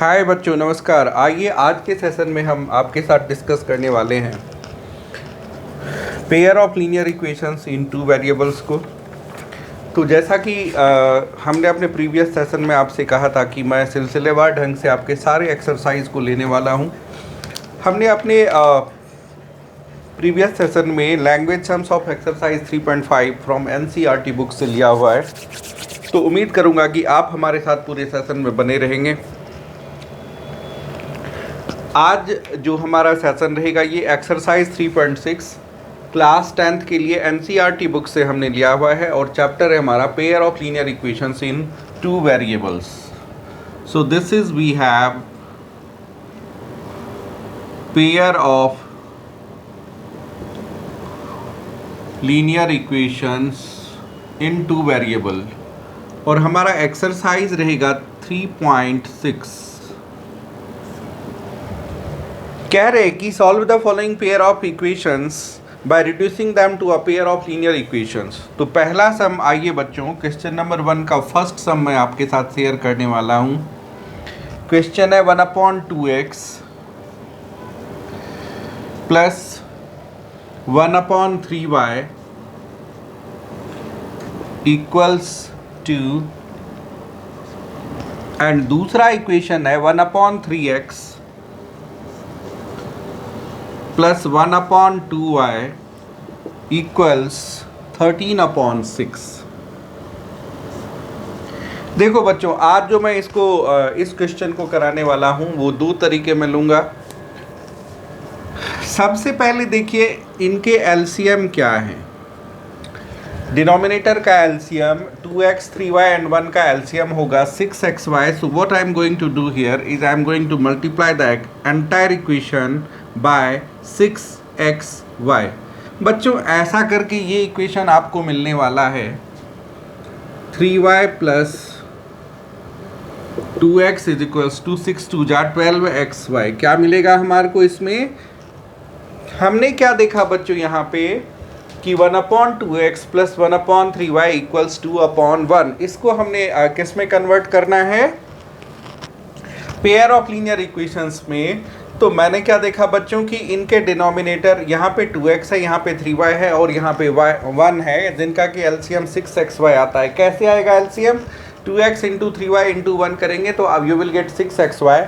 हाय बच्चों, नमस्कार। आइए आज के सेशन में हम आपके साथ डिस्कस करने वाले हैं pair of linear equations in two variables को। तो जैसा कि हमने अपने प्रीवियस सेशन में आपसे कहा था कि मैं सिलसिलेवार ढंग से आपके सारे एक्सरसाइज को लेने वाला हूं। हमने अपने प्रीवियस सेशन में language sums of exercise 3.5 from NCERT book से लिया हुआ है। तो उम्मीद करूंगा कि आप हमारे साथ पूरे सेशन में बने रहेंगे। आज जो हमारा सेशन रहेगा ये एक्सरसाइज 3.6 क्लास 10th के लिए एनसीईआरटी बुक से हमने लिया हुआ है और चैप्टर है हमारा pair of linear equations in two variables. So this is we have pair of linear equations in two variable और हमारा एक्सरसाइज रहेगा 3.6। कह रहे कि solve the following pair of equations by reducing them to a pair of linear equations. तो पहला सम, आइए बच्चों क्वेश्चन नंबर 1 का फर्स्ट सम मैं आपके साथ शेयर करने वाला हूं। क्वेश्चन है 1/2x plus 1/3y equals to, and दूसरा इक्वेशन है 1/3x प्लस 1/2y इक्वल्स 13/6। देखो बच्चों, आज जो मैं इस क्वेश्चन को कराने वाला हूं वो दो तरीके में लूंगा। सबसे पहले देखिए इनके एलसीएम क्या है। डिनोमिनेटर का एलसीएम 2x 3y एंड 1 का एलसीएम होगा 6xy। So what I am going to do here is I am going to multiply the entire equation by 6xy। बच्चों ऐसा करके ये इक्वेशन आपको मिलने वाला है 3y plus 2x is equals to 6 2 जा 12xy। क्या मिलेगा हमारे को इसमें? हमने क्या देखा बच्चों यहाँ पे कि 1/2x प्लस 1/3y इक्वल्स 2/1। इसको हमने किस में कन्वर्ट करना है? पेयर ऑफ लीनियर इक्वेशंस में। तो मैंने क्या देखा बच्चों कि इनके डिनोमिनेटर यहाँ पे 2x है, यहाँ पे 3y है और यहाँ पे 1 है, जिनका कि एलसीएम 6xy आता है। कैसे आएगा LCM? 2x into 3y into 1 करेंगे तो अब you will get 6xy।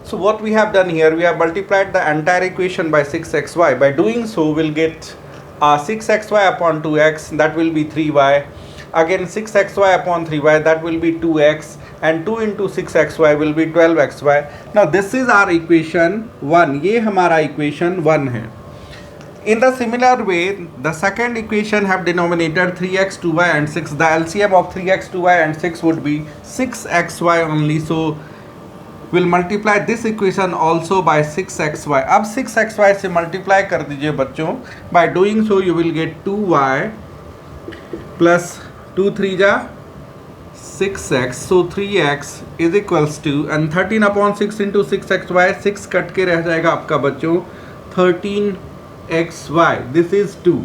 So what we have done here, we have multiplied the entire equation by 6xy। By doing so will get 6xy upon 2x, that will be 3y. Again 6xy upon 3y, that will be 2x, and 2 into 6xy will be 12xy. Now this is our equation 1. ये हमारा equation 1 है। In the similar way, the second equation have denominator 3x 2y and 6. The LCM of 3x 2y and 6 would be 6xy only. So we'll multiply this equation also by 6xy. अब 6xy से multiply कर दीजिए बच्चों। By doing so you will get 2y plus 2 3 जा 6x, so 3x is equals to, and 13/6 into 6xy, 6 cut के रह जाएगा आपका बच्चों 13xy। This is 2।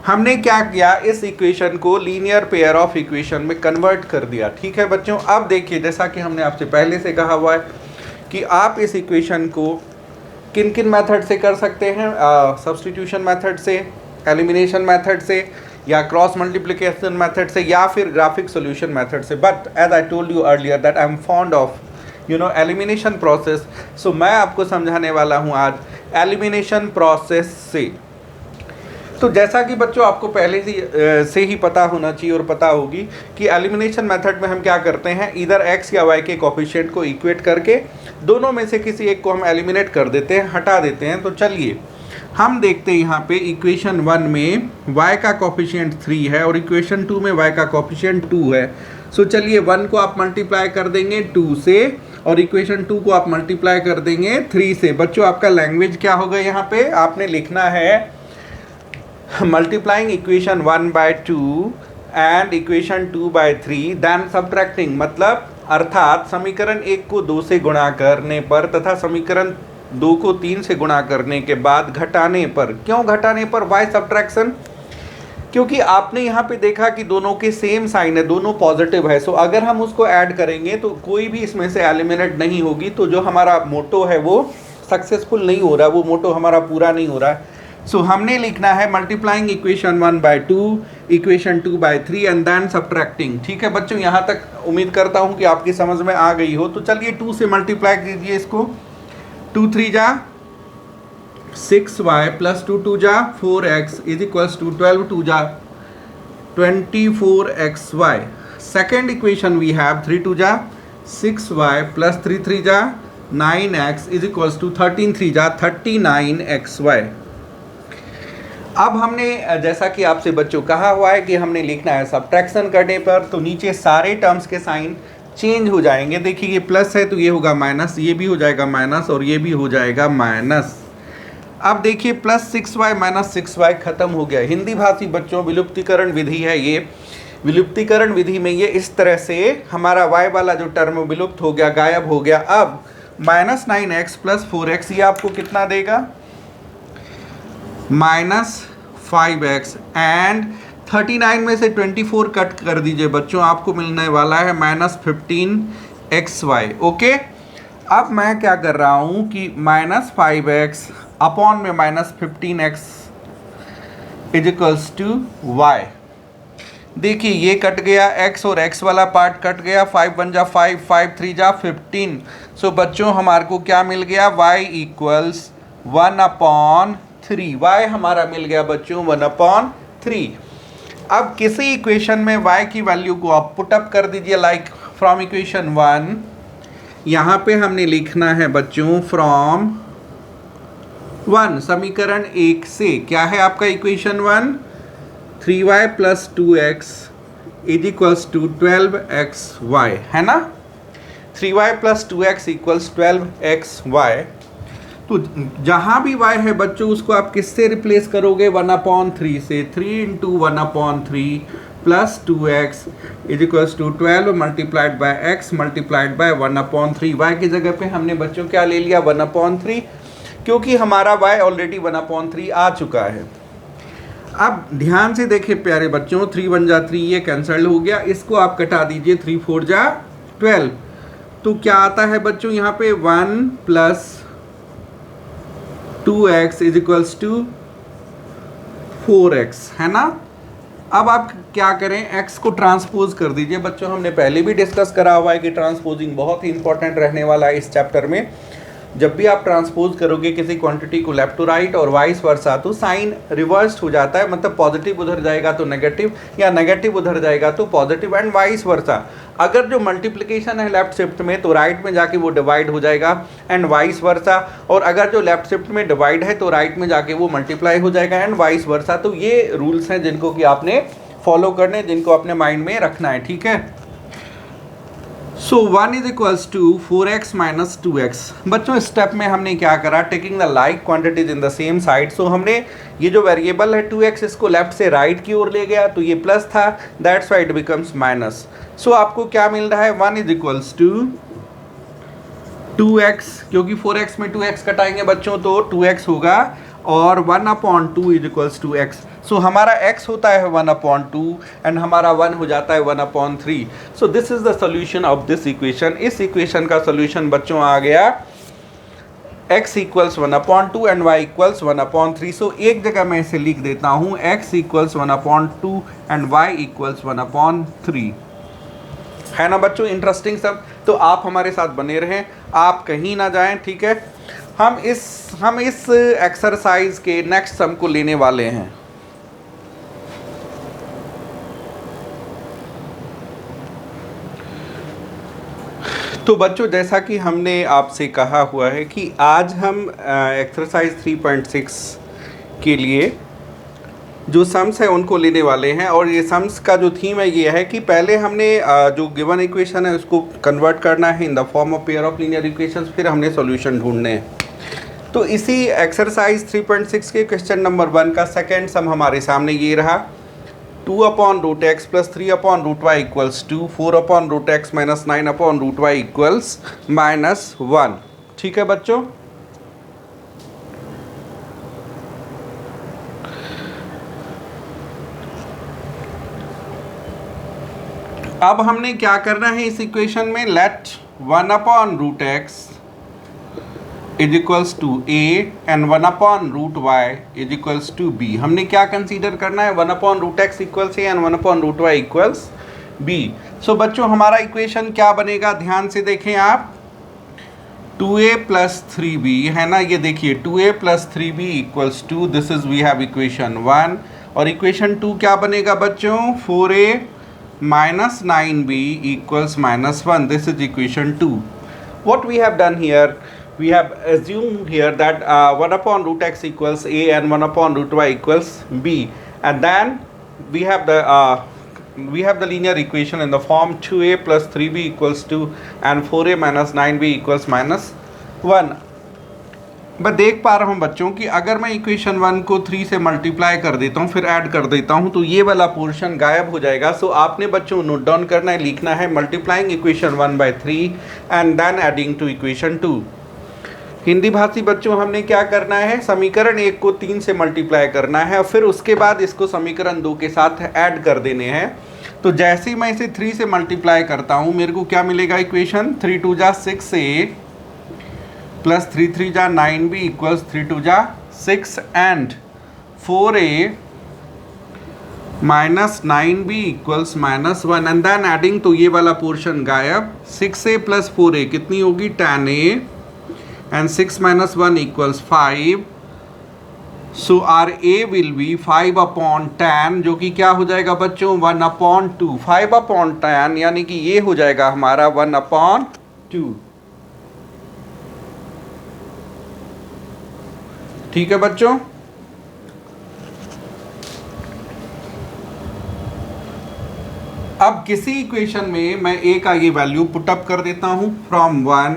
हमने क्या किया, इस इक्वेशन को लीनियर पेयर ऑफ इक्वेशन में कन्वर्ट कर दिया। ठीक है बच्चों, अब देखिए जैसा कि हमने आपसे पहले से कहा हुआ है कि आप इस इक्वेशन को किन किन मेथड से कर सकते हैं। सब्स्टिट्यूशन मेथड से, एलिमिनेशन मेथड से, या क्रॉस मल्टीप्लिकेशन मेथड से, या फिर ग्राफिक सॉल्यूशन मेथड से। But as I told you earlier that I am fond of elimination process. So मैं आपको समझाने वाला हूँ आज एलिमिनेशन प्रोसेस से। तो जैसा कि बच्चों आपको पहले से ही पता होना चाहिए और पता होगी कि एलिमिनेशन मेथड में हम क्या करते हैं, इधर x या y के कोफिशिएंट को इक्वेट करके दोनों में से किसी एक को हम एलिमिनेट कर देते हैं, हटा देते हैं। तो चलिए हम देखते हैं यहाँ पे इक्वेशन 1 में y का कोफिशिएंट 3 है और इक्वेशन 2 में y का कोफिशिएंट 2 है। सो चलिए 1 को आप मल्टीप्लाई कर देंगे 2 से और इक्वेशन 2 को आप मल्टीप्लाई कर देंगे 3 से। बच्चों आपका लैंग्वेज क्या होगा, यहाँ पे आपने लिखना है multiplying equation 1 by 2 and equation 2 by 3 then subtracting, मतलब अर्थात समीकरण 1 को 2 से गुणा करने पर तथा समीकरण 2 को 3 से गुणा करने के बाद घटाने पर। क्यों घटाने पर? वाई सब्ट्रैक्शन, क्योंकि आपने यहाँ पे देखा कि दोनों के सेम साइन है, दोनों पॉजिटिव है। सो अगर हम उसको ऐड करेंगे तो कोई भी इसमें से एलिमिनेट नहीं होगी, तो जो हमारा मोटो है वो सक्सेसफुल नहीं हो रहा, वो मोटो हमारा पूरा नहीं हो रहा है। सो हमने लिखना है multiplying equation 1/2, equation 2/3 and then subtracting. ठीक है बच्चों, यहाँ तक उम्मीद करता हूँ कि आपकी समझ में आ गई हो। तो चलिए 2 से मल्टीप्लाई कीजिए इसको। 2 3 जा 6y प्लस 2 2 जा 4x इज इक्वल्स टू 12 2 जा 24xy। Second equation we have 3 2 जा 6y प्लस 3 3 जा 9x इज इक्वल्स टू 13 3 जा 39xy। अब हमने जैसा कि आपसे बच्चों कहा हुआ है कि हमने लिखना है सब्ट्रैक्शन करने पर तो नीचे सारे टर्म्स के साइन चेंज हो जाएंगे। देखिए ये प्लस है तो ये होगा माइनस, ये भी हो जाएगा माइनस और ये भी हो जाएगा माइनस। अब देखिए प्लस 6y माइनस 6y खत्म हो गया। हिंदी भाषी बच्चों विलुप्तीकरण विधि है ये। विलुप्तीकरण विधि में ये इस तरह से हमारा y वाला जो टर्म विलुप्त हो गया, गायब हो गया। अब -9x प्लस 4x ये आपको कितना देगा? -5x एंड 39 में से 24 कट कर दीजिए बच्चों, आपको मिलने वाला है -15xy। ओके, अब मैं क्या कर रहा हूँ कि -5x अपॉन में -15x is equals to y। देखिए ये कट गया, x और x वाला पार्ट कट गया, 5 1 जा 5, 5 3 जा 15। सो बच्चों हमारे को क्या मिल गया? y equals 1/3। y हमारा मिल गया बच्चों 1/3। अब किसी इक्वेशन में y की वैल्यू को आप पुट अप कर दीजिए, लाइक फ्रॉम इक्वेशन 1। यहाँ पे हमने लिखना है बच्चों फ्रॉम 1, समीकरण 1 से। क्या है आपका equation 1? 3y plus 2x is equals to 12xy, है ना? 3y plus 2x equals 12xy। तो जहाँ भी y है बच्चों उसको आप किससे रिप्लेस करोगे? 1/3 से। 3 into 1/3 plus 2x is equals to 12 multiplied by x multiplied by 1/3। y की जगह पे हमने बच्चों क्या ले लिया? 1/3, क्योंकि हमारा y ऑलरेडी 1/3 आ चुका है। अब ध्यान से देखिए प्यारे बच्चों, 3 1 जा 3 ये कैंसिल हो गया, इसको आप कटा दीजिए, 3 4 जा 12। तो क्या आता है बच्चों यहाँ पे? 1 plus 2x is equals to 4x, है ना? अब आप क्या करें? x को ट्रांसपोज कर दीजिए बच्चों। हमने पहले भी डिस्कस करा हुआ है कि ट्रांसपोजिंग बहुत ही इंपॉर्टेंट रहने वाला है इस चैप्टर में। जब भी आप ट्रांसपोज करोगे किसी क्वांटिटी को लेफ्ट टू राइट और वाइस वर्सा, तो साइन रिवर्स्ड हो जाता है, मतलब पॉजिटिव उधर जाएगा तो नेगेटिव, या नेगेटिव उधर जाएगा तो पॉजिटिव, एंड वाइस वर्सा। अगर जो मल्टीप्लिकेशन है लेफ्ट शिफ्ट में तो राइट में जाके वो डिवाइड हो जाएगा, एंड वाइस वर्सा। और अगर जो लेफ्ट शिफ्ट में डिवाइड है तो राइट में जाके वो मल्टीप्लाई हो जाएगा, एंड वाइस वर्सा। तो ये रूल्स हैं जिनको कि आपने फॉलो करने, जिनको अपने माइंड में रखना है, ठीक है? So 1 is equals to 4x minus 2x। बच्चों स्टेप में हमने क्या करा? Taking the like quantities in the same side. So हमने ये जो वेरिएबल है 2x, इसको लेफ्ट से राइट की ओर ले गया, तो ये प्लस था, that's why it becomes minus. So आपको क्या मिल रहा है? 1 इज इक्वल्स टू 2x, क्योंकि 4x में 2x कटाएंगे बच्चों तो 2x होगा, और 1/2 इज इक्वल्स टू x। सो हमारा x होता है 1/2 एंड हमारा 1 हो जाता है 1/3। सो this is the solution of this equation. इस इक्वेशन का सोल्यूशन बच्चों आ गया x equals 1/2 and y equals 1/3। सो एक जगह मैं इसे लिख देता हूँ, x equals 1/2 and y equals 1/3। है ना बच्चों इंटरेस्टिंग सब? तो आप हमारे साथ बने रहें, आप कहीं ना जाएं, ठीक है? हम इस एक्सरसाइज के नेक्स्ट सम को लेने वाले हैं। तो बच्चों जैसा कि हमने आपसे कहा हुआ है कि आज हम एक्सरसाइज 3.6 के लिए जो सम्स है उनको लेने वाले हैं। और ये सम्स का जो थीम है ये है कि पहले हमने जो गिवन इक्वेशन है उसको कन्वर्ट करना है in the form of pair of linear equations, फिर हमने सॉल्यूशन ढूंढने हैं। तो इसी एक्सरसाइज 3.6 के क्वेश्चन नंबर 1 का सेकेंड सम हमारे सामने ये रहा, 2/√x plus 3/√y equals to 4/√x minus 9/√y equals -1। ठीक है बच्चों? अब हमने क्या करना है इस इक्वेशन में, let 1/√x is equals to a and 1/√y is equals to b। हमने क्या कंसीडर करना है, 1/√x equals a and 1/√y equals b। So बच्चों हमारा इक्वेशन क्या बनेगा, ध्यान से देखें आप, 2a + 3b है ना, ये देखिए 2a + 3b equals to, this is we have equation 1, और इक्वेशन 2 क्या बनेगा बच्चों, 4a - 9b equals -1, this is equation 2। What we have done here, we have assumed here that 1/√x equals a and 1/√y equals b, and then we have the linear equation in the form 2a + 3b equals 2 and 4a - 9b equals -1। मैं देख पा रहा हूँ बच्चों कि अगर मैं equation 1 को 3 से मल्टीप्लाई कर देता हूँ फिर ऐड कर देता हूँ तो ये वाला पोर्शन गायब हो जाएगा। सो आपने बच्चों नोट डाउन करना है, लिखना है multiplying equation 1/3 and then adding to equation 2। Hindi भाषी बच्चों हमने क्या करना है, समीकरण 1 को 3 से मल्टीप्लाई करना है और फिर उसके बाद इसको समीकरण 2 के साथ ऐड कर देने हैं। तो जैसे ही मैं इसे 3 से मल्टीप्लाई करता हूँ मेरे को क्या मिलेगा इक्वेशन, 3 2 जा 6a + 3 3 जा 9b इक्वल्स 3 2 जा 6 and 4a - 9b equals -1 and then adding, तो ये वाला पोर्शन गायब, 6a + 4a कितनी होगी 10a and 6 - 1 equals 5, so our a will be 5/10 जो कि क्या हो जाएगा बच्चों 1/2, 5/10 यानी कि ये हो जाएगा हमारा 1/2। ठीक है बच्चों, अब किसी इक्वेशन में मैं a का ये वैल्यू पुट अप कर देता हूं फ्रॉम 1,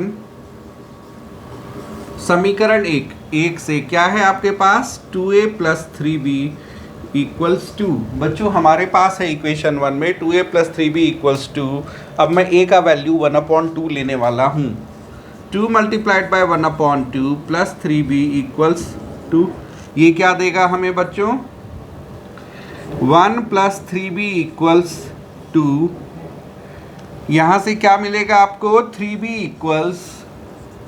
समीकरण 1 से क्या है आपके पास 2a + 3b इक्वल्स 2। बच्चों हमारे पास है इक्वेशन 1 में 2a + 3b इक्वल्स 2। अब मैं a का वैल्यू 1/2 लेने वाला हूँ, 2 × 1/2 + 3b इक्वल्स 2। ये क्या देगा हमें बच्चों, 1 + 3b इक्वल्स 2। यहाँ से क्या मिलेगा आपको, 3b इक्वल्स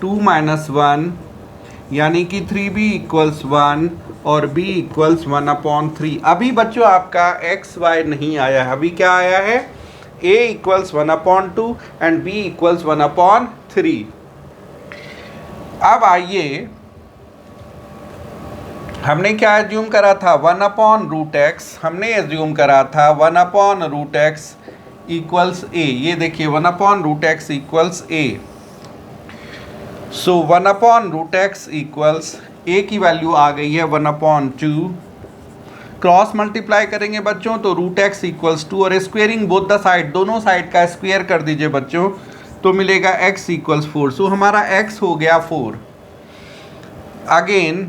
2 - 1 यानी कि 3b इक्वल्स 1 और b इक्वल्स 1/3। अभी बच्चों आपका x y नहीं आया है, अभी क्या आया है, a equals 1/2 and b equals 1/3। अब आइए हमने क्या एज्यूम करा था, 1/√x हमने एज्यूम करा था 1/√x इक्वल्स a। ये देखिए 1/√x equals a। So 1/√x equals a की वैल्यू आ गई है 1/2, क्रॉस मल्टीप्लाई करेंगे बच्चों तो √x इक्वल्स 2 और स्क्वेयरिंग बोथ द साइड, दोनों साइड का स्क्वेयर कर दीजिए बच्चों तो मिलेगा x इक्वल्स 4। सो हमारा x हो गया 4। अगेन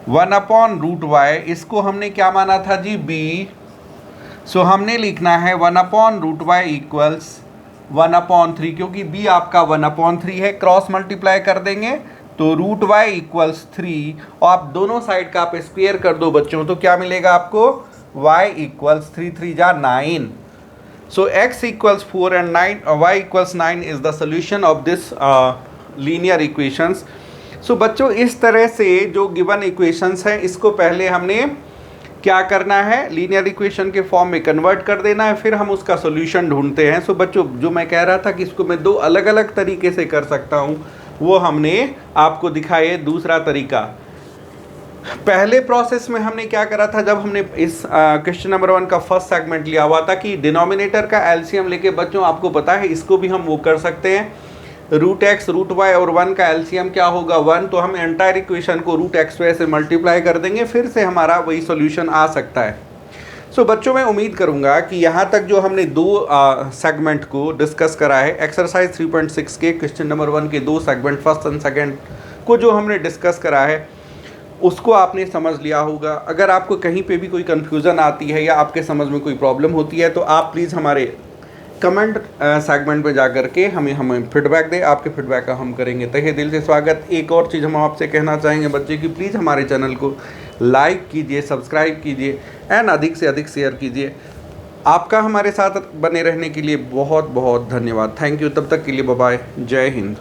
1/√y, इसको हमने क्या माना था जी b, सो हमने लिखना है 1/√y इक्वल्स 1/3 क्योंकि b आपका 1/3 है, क्रॉस मल्टीप्लाई कर देंगे तो √y इक्वल्स 3 और आप दोनों साइड का आप स्क्वेयर कर दो बच्चों तो क्या मिलेगा आपको, y इक्वल्स 3 3 जा 9। So x equals 4 and 9 y equals 9 is the solution of this linear equations. So बच्चों इस तरह से जो गिवन इक्वेशंस हैं इसको पहले हमने क्या करना है, लीनियर इक्वेशन के फॉर्म में कन्वर्ट कर देना है, फिर हम उसका सॉल्यूशन ढूंढते हैं। सो बच्चों जो मैं कह रहा था कि इसको मैं 2 अलग अलग तरीके से कर सकता हूँ वो हमने आपको दिखाए दूसरा तरीका। पहले प्रोसेस में हमने क्या करा था, जब हमने इस क्वेश्चन नंबर 1 का फर्स्ट सेगमेंट लिया हुआ था कि डिनोमिनेटर का एलसीएम लेके बच्चों आपको पता है इसको भी हम वो कर सकते हैं, √x √y और 1 का एलसीएम क्या होगा 1, तो हम एंटायर इक्वेशन को √xy से मल्टीप्लाई कर देंगे फिर से हमारा वही सॉल्यूशन आ सकता है। सो बच्चों मैं उम्मीद करूंगा कि यहाँ तक जो हमने 2 सेगमेंट को डिस्कस करा है, एक्सरसाइज 3.6 के क्वेश्चन नंबर 1 के 2 सेगमेंट फर्स्ट एंड सेकेंड को जो हमने डिस्कस करा है उसको आपने समझ लिया होगा। अगर आपको कहीं पे भी कोई कन्फ्यूज़न आती है या आपके समझ में कोई प्रॉब्लम होती है तो आप प्लीज़ हमारे कमेंट सेगमेंट में जा कर के हमें फीडबैक दें, आपके फीडबैक का हम करेंगे तहे दिल से स्वागत। एक और चीज़ हम आपसे कहना चाहेंगे बच्चे कि प्लीज़ हमारे चैनल को लाइक कीजिए, सब्सक्राइब कीजिए एंड अधिक से अधिक शेयर कीजिए आपका हमारे साथ बने रहने के लिए बहुत बहुत धन्यवाद। Thank you. तब तक के लिए बाय बाय। जय हिंद।